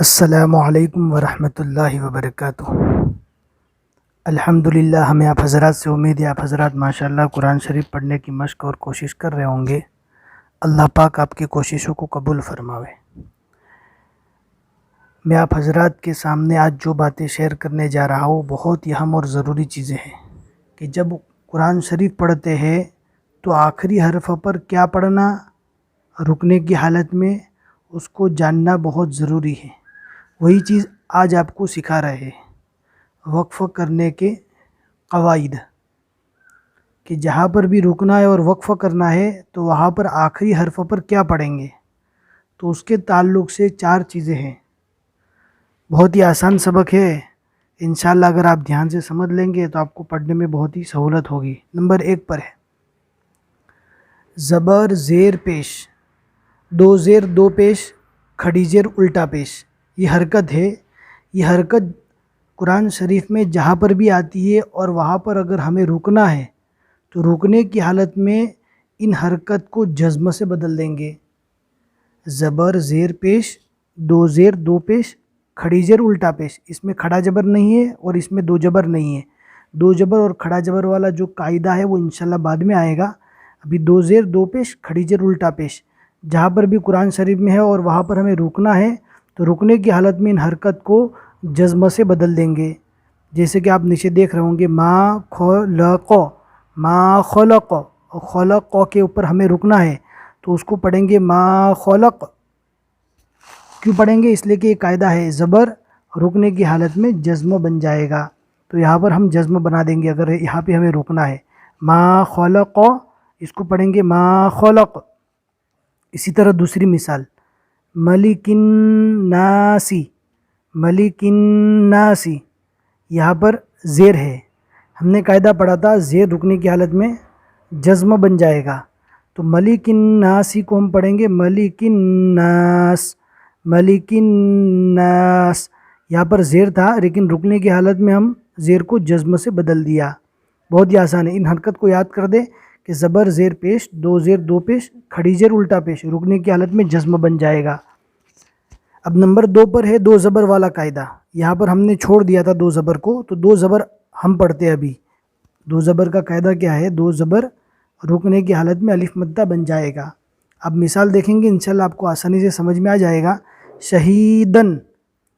السلام علیکم ورحمۃ اللہ وبرکاتہ۔ الحمدللہ، ہمیں آپ حضرات سے امید ہے آپ حضرات ماشاءاللہ قرآن شریف پڑھنے کی مشق اور کوشش کر رہے ہوں گے۔ اللہ پاک آپ کی کوششوں کو قبول فرماوے۔ میں آپ حضرات کے سامنے آج جو باتیں شیئر کرنے جا رہا ہوں بہت ہی اہم اور ضروری چیزیں ہیں کہ جب قرآن شریف پڑھتے ہیں تو آخری حرف پر کیا پڑھنا، رکنے کی حالت میں اس کو جاننا بہت ضروری ہے۔ وہی چیز آج آپ کو سکھا رہے ہیں، وقف کرنے کے قواعد، کہ جہاں پر بھی رکنا ہے اور وقف کرنا ہے تو وہاں پر آخری حرف پر کیا پڑھیں گے۔ تو اس کے تعلق سے 4 چیزیں ہیں۔ بہت ہی آسان سبق ہے، انشاءاللہ اگر آپ دھیان سے سمجھ لیں گے تو آپ کو پڑھنے میں بہت ہی سہولت ہوگی۔ نمبر 1 پر ہے زبر زیر پیش، 2 زیر 2 پیش، کھڑی زیر الٹا پیش۔ یہ حرکت ہے، یہ حرکت قرآن شریف میں جہاں پر بھی آتی ہے اور وہاں پر اگر ہمیں رکنا ہے تو رکنے کی حالت میں ان حرکت کو جزم سے بدل دیں گے۔ زبر زیر پیش، 2 زیر 2 پیش، کھڑی زیر الٹا پیش۔ اس میں کھڑا جبر نہیں ہے اور اس میں 2 جبر نہیں ہے۔ 2 جبر اور کھڑا جبر والا جو قاعدہ ہے وہ انشاءاللہ بعد میں آئے گا۔ ابھی 2 زیر 2 پیش، کھڑی زیر الٹا پیش جہاں پر بھی قرآن شریف میں ہے اور وہاں پر ہمیں رکنا ہے تو رکنے کی حالت میں ان حرکت کو جزم سے بدل دیں گے۔ جیسے کہ آپ نیچے دیکھ رہے ہوں گے، ما خلق، ما خلق، خلق کے اوپر ہمیں رکنا ہے تو اس کو پڑھیں گے ما خلق۔ کیوں پڑھیں گے؟ اس لیے کہ یہ قاعدہ ہے، زبر رکنے کی حالت میں جزم بن جائے گا، تو یہاں پر ہم جزم بنا دیں گے اگر یہاں پہ ہمیں رکنا ہے۔ ما خلق، اس کو پڑھیں گے ما خلق۔ اسی طرح دوسری مثال، ملک الناسی، ملک الناسی، یہاں پر زیر ہے، ہم نے قاعدہ پڑھا تھا زیر رکنے کی حالت میں جزم بن جائے گا، تو ملک الناسی کو ہم پڑھیں گے ملک الناس، ملک الناس۔ یہاں پر زیر تھا لیکن رکنے کی حالت میں ہم زیر کو جزم سے بدل دیا۔ بہت ہی آسان ہے، ان حرکت کو یاد کر دے کہ زبر زیر پیش، 2 زیر 2 پیش، کھڑی زیر الٹا پیش، رکنے کی حالت میں جزم بن جائے گا۔ اب نمبر 2 پر ہے 2 زبر والا قاعدہ۔ یہاں پر ہم نے چھوڑ دیا تھا 2 زبر کو، تو 2 زبر ہم پڑھتے ہیں ابھی۔ 2 زبر کا قاعدہ کیا ہے؟ 2 زبر رکنے کی حالت میں الف مدہ بن جائے گا۔ اب مثال دیکھیں گے انشاءاللہ آپ کو آسانی سے سمجھ میں آ جائے گا۔ شہیدن،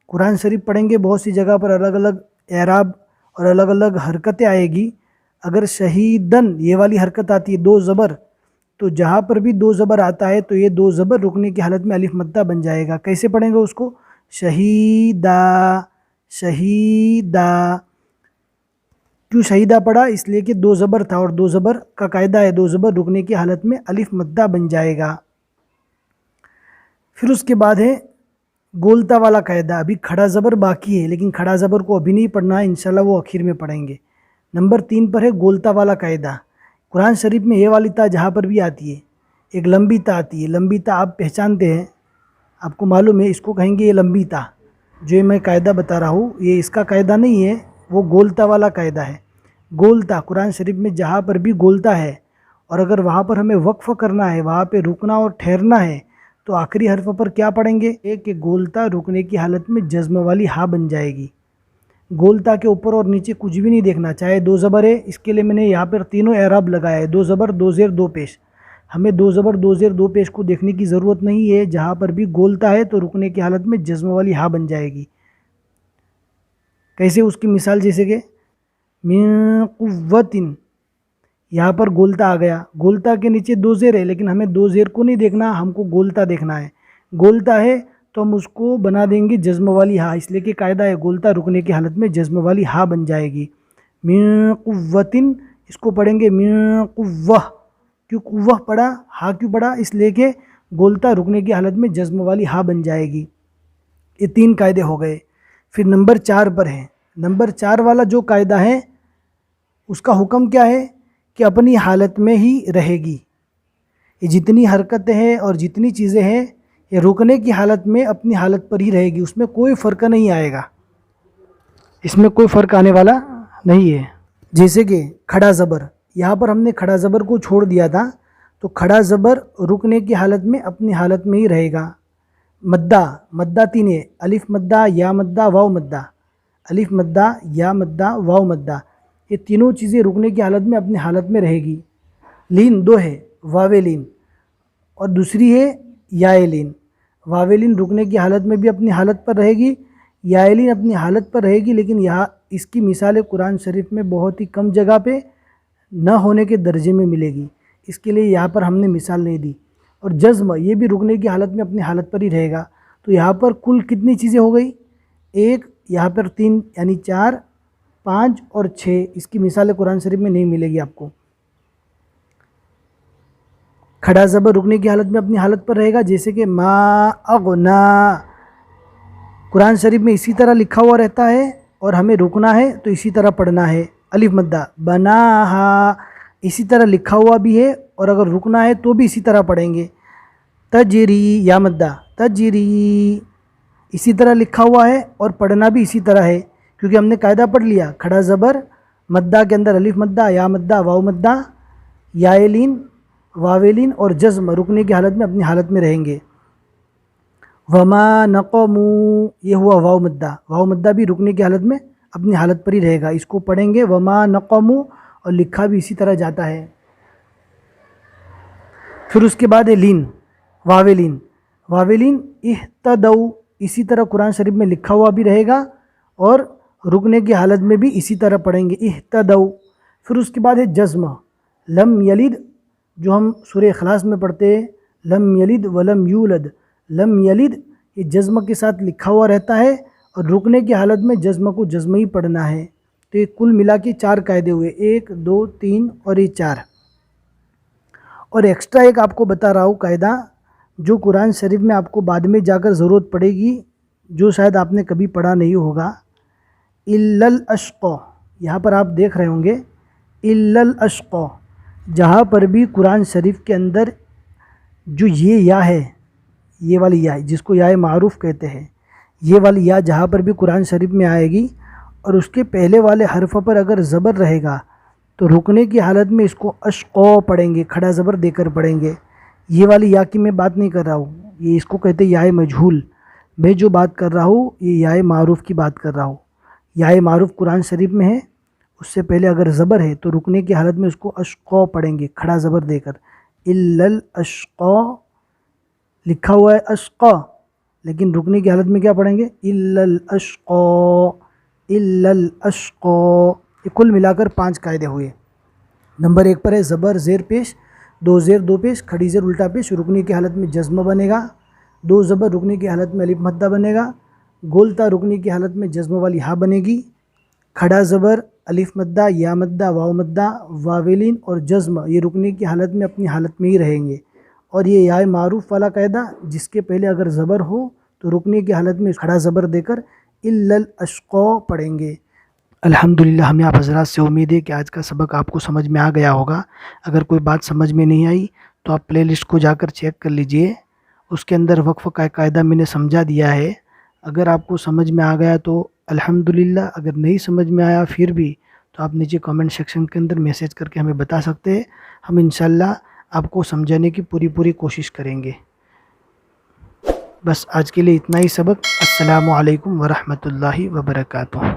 قرآن شریف پڑھیں گے بہت سی جگہ پر الگ الگ اعراب اور الگ الگ حرکتیں آئے گی۔ اگر شہیدن یہ والی حرکت آتی ہے 2 زبر، تو جہاں پر بھی 2 زبر آتا ہے تو یہ 2 زبر رکنے کی حالت میں الف مدہ بن جائے گا۔ کیسے پڑھیں گے اس کو؟ شہیدہ، شہیدہ۔ کیوں شہیدہ پڑھا؟ اس لیے کہ 2 زبر تھا اور 2 زبر کا قاعدہ ہے 2 زبر رکنے کی حالت میں الف مدہ بن جائے گا۔ پھر اس کے بعد ہے گولتا والا قاعدہ۔ ابھی کھڑا زبر باقی ہے لیکن کھڑا زبر کو ابھی نہیں پڑھنا ہے، انشاءاللہ وہ آخر میں پڑھیں گے۔ نمبر 3 پر ہے گولتا والا قاعدہ۔ قرآن شریف میں یہ والی تا جہاں پر بھی آتی ہے، ایک لمبی تا آتی ہے۔ لمبی تا آپ پہچانتے ہیں، آپ کو معلوم ہے، اس کو کہیں گے یہ لمبی تا۔ جو میں قاعدہ بتا رہا ہوں یہ اس کا قاعدہ نہیں ہے، وہ گولتا والا قاعدہ ہے۔ گولتا قرآن شریف میں جہاں پر بھی گولتا ہے اور اگر وہاں پر ہمیں وقف کرنا ہے، وہاں پہ رکنا اور ٹھہرنا ہے تو آخری حرف پر کیا پڑھیں گے؟ ایک کہ گولتا رکنے کی حالت میں جزم والی ہا بن جائے گی۔ گولتا کے اوپر اور نیچے کچھ بھی نہیں دیکھنا، چاہے 2 زبر ہے، اس کے لیے میں نے یہاں پر تینوں اعراب لگایا ہے، 2 زبر 2 زیر 2 پیش۔ ہمیں 2 زبر 2 زیر 2 پیش کو دیکھنے کی ضرورت نہیں ہے، جہاں پر بھی گولتا ہے تو رکنے کی حالت میں جزم والی ہا بن جائے گی۔ کیسے؟ اس کی مثال جیسے کہ من قوت، یہاں پر گولتا آ گیا، گولتا کے نیچے 2 زیر ہے لیکن ہمیں 2 زیر کو نہیں دیکھنا، ہم کو گولتا دیکھنا ہے۔ گولتا ہے تو ہم اس کو بنا دیں گے جزم والی ہا، اس لیے کہ قاعدہ ہے گولتا رکنے کی حالت میں جزم والی ہا بن جائے گی۔ من قوت، اس کو پڑھیں گے من قوہ۔ کیوں قوہ پڑھا، ہا کیوں پڑھا؟ اس لیے کہ گولتا رکنے کی حالت میں جزم والی ہا بن جائے گی۔ یہ 3 قاعدے ہو گئے۔ پھر نمبر 4 پر ہے، نمبر 4 والا جو قاعدہ ہے اس کا حکم کیا ہے کہ اپنی حالت میں ہی رہے گی۔ یہ جتنی حرکتیں ہیں اور جتنی چیزیں ہیں یہ رکنے کی حالت میں اپنی حالت پر ہی رہے گی، اس میں کوئی فرق نہیں آئے گا، اس میں کوئی فرق آنے والا نہیں ہے۔ جیسے کہ کھڑا زبر، یہاں پر ہم نے کھڑا زبر کو چھوڑ دیا تھا تو کھڑا زبر رکنے کی حالت میں اپنی حالت میں ہی رہے گا۔ مدہ، مدہ تین ہے، الف مدہ، یا مدہ، واو مدہ، الف مدہ، یا مدہ، واو مدہ، یہ تینوں چیزیں رکنے کی حالت میں اپنی حالت میں رہے گی۔ لین دو ہے، واو لین اور دوسری ہے یا لین۔ واو لین رکنے کی حالت میں بھی اپنی حالت پر رہے گی، یا لین اپنی حالت پر رہے گی، لیکن یہاں اس کی مثال قرآن شریف میں بہت ہی کم جگہ پہ نہ ہونے کے درجے میں ملے گی، اس کے لیے یہاں پر ہم نے مثال نہیں دی۔ اور جزم یہ بھی رکنے کی حالت میں اپنی حالت پر ہی رہے گا۔ تو یہاں پر کل کتنی چیزیں ہو گئی؟ ایک، یہاں پر تین یعنی چار، پانچ اور چھ، اس کی مثال قرآن شریف میں نہیں ملے گی آپ کو۔ کھڑا زبر رکنے کی حالت میں اپنی حالت پر رہے گا، جیسے کہ ما اغنا، قرآن شریف میں اسی طرح لکھا ہوا رہتا ہے اور ہمیں رکنا ہے تو اسی طرح پڑھنا ہے۔ الف مدہ، بناہا، اسی طرح لکھا ہوا بھی ہے اور اگر رکنا ہے تو بھی اسی طرح پڑھیں گے۔ تجری، یا مدہ، تجری، اسی طرح لکھا ہوا ہے اور پڑھنا بھی اسی طرح ہے، کیونکہ ہم نے قاعدہ پڑھ لیا، کھڑا زبر مدہ کے اندر الف مدہ، یا مدہ، واو مدہ، یا لین، واو لین اور جزم رکنے کی حالت میں اپنی حالت میں رہیں گے۔ وما نقمو، یہ ہوا واو مدہ، واو مدہ بھی رکنے کی حالت میں اپنی حالت پر ہی رہے گا، اس کو پڑھیں گے وما نقمو اور لکھا بھی اسی طرح جاتا ہے۔ پھر اس کے بعد ہے لین، واو لین، واو لین اہتدو، اسی طرح قرآن شریف میں لکھا ہوا بھی رہے گا اور رکنے کی حالت میں بھی اسی طرح پڑھیں گے، اہتدو۔ پھر اس کے بعد ہے جزم، لم یلد، جو ہم سورہ اخلاص میں پڑھتے ہیں، لم یلد ولم یولد، لم یلد یہ جزم کے ساتھ لکھا ہوا رہتا ہے اور رکنے کی حالت میں جزم کو جزم ہی پڑھنا ہے۔ تو یہ کل ملا کے چار قاعدے ہوئے، ایک، دو، تین اور یہ چار۔ اور ایکسٹرا ایک آپ کو بتا رہا ہوں قاعدہ، جو قرآن شریف میں آپ کو بعد میں جا کر ضرورت پڑے گی، جو شاید آپ نے کبھی پڑھا نہیں ہوگا۔ الا الاشقى، یہاں پر آپ دیکھ رہے ہوں گے الا الاشقى، جہاں پر بھی قرآن شریف کے اندر جو یہ یا ہے، یہ والی یا جس کو یا معروف کہتے ہیں، یہ والی یا جہاں پر بھی قرآن شریف میں آئے گی اور اس کے پہلے والے حرف پر اگر زبر رہے گا تو رکنے کی حالت میں اس کو اشقو پڑھیں گے، کھڑا زبر دے کر پڑھیں گے۔ یہ والی یا کی میں بات نہیں کر رہا ہوں، یہ اس کو کہتے ہیں یا مجہول، میں جو بات کر رہا ہوں یہ یا معروف کی بات کر رہا ہوں۔ یا معروف قرآن شریف میں ہے، اس سے پہلے اگر زبر ہے تو رکنے کی حالت میں اس کو اشقو پڑھیں گے، کھڑا زبر دے کر۔ الا الاشقى، لکھا ہوا ہے اشقا لیکن رکنے کی حالت میں کیا پڑھیں گے؟ الا الاشقى، الا الاشقى۔ یہ کل ملا کر 5 قاعدے ہوئے۔ نمبر 1 پر ہے زبر زیر پیش، 2 زیر 2 پیش، کھڑی زیر الٹا پیش، رکنے کی حالت میں جزم بنے گا، 2 زبر رکنے کی حالت میں الف مدہ بنے گا، گولتا رکنے کی حالت میں جزم والی ہا بنے گی، کھڑا زبر الف مدہ، یا مدہ، واو مدہ، واولین اور جزم یہ رکنے کی حالت میں اپنی حالت میں ہی رہیں گے۔ اور یہ یا معروف والا قاعدہ، جس کے پہلے اگر زبر ہو تو رکنے کی حالت میں کھڑا زبر دے کر الا الاشقى پڑھیں گے۔ الحمدللہ، ہمیں آپ حضرات سے امید ہے کہ آج کا سبق آپ کو سمجھ میں آ گیا ہوگا۔ اگر کوئی بات سمجھ میں نہیں آئی تو آپ پلے لسٹ کو جا کر چیک کر لیجئے، اس کے اندر وقف کا قاعدہ میں نے سمجھا دیا ہے۔ اگر آپ کو سمجھ میں آ گیا تو الحمدللہ، اگر نہیں سمجھ میں آیا پھر بھی تو آپ نیچے کامنٹ سیکشن کے اندر میسیج کر کے ہمیں بتا سکتے ہیں، ہم انشاءاللہ آپ کو سمجھانے کی پوری کوشش کریں گے۔ بس آج کے لیے اتنا ہی سبق۔ السلام علیکم ورحمۃ اللہ وبرکاتہ۔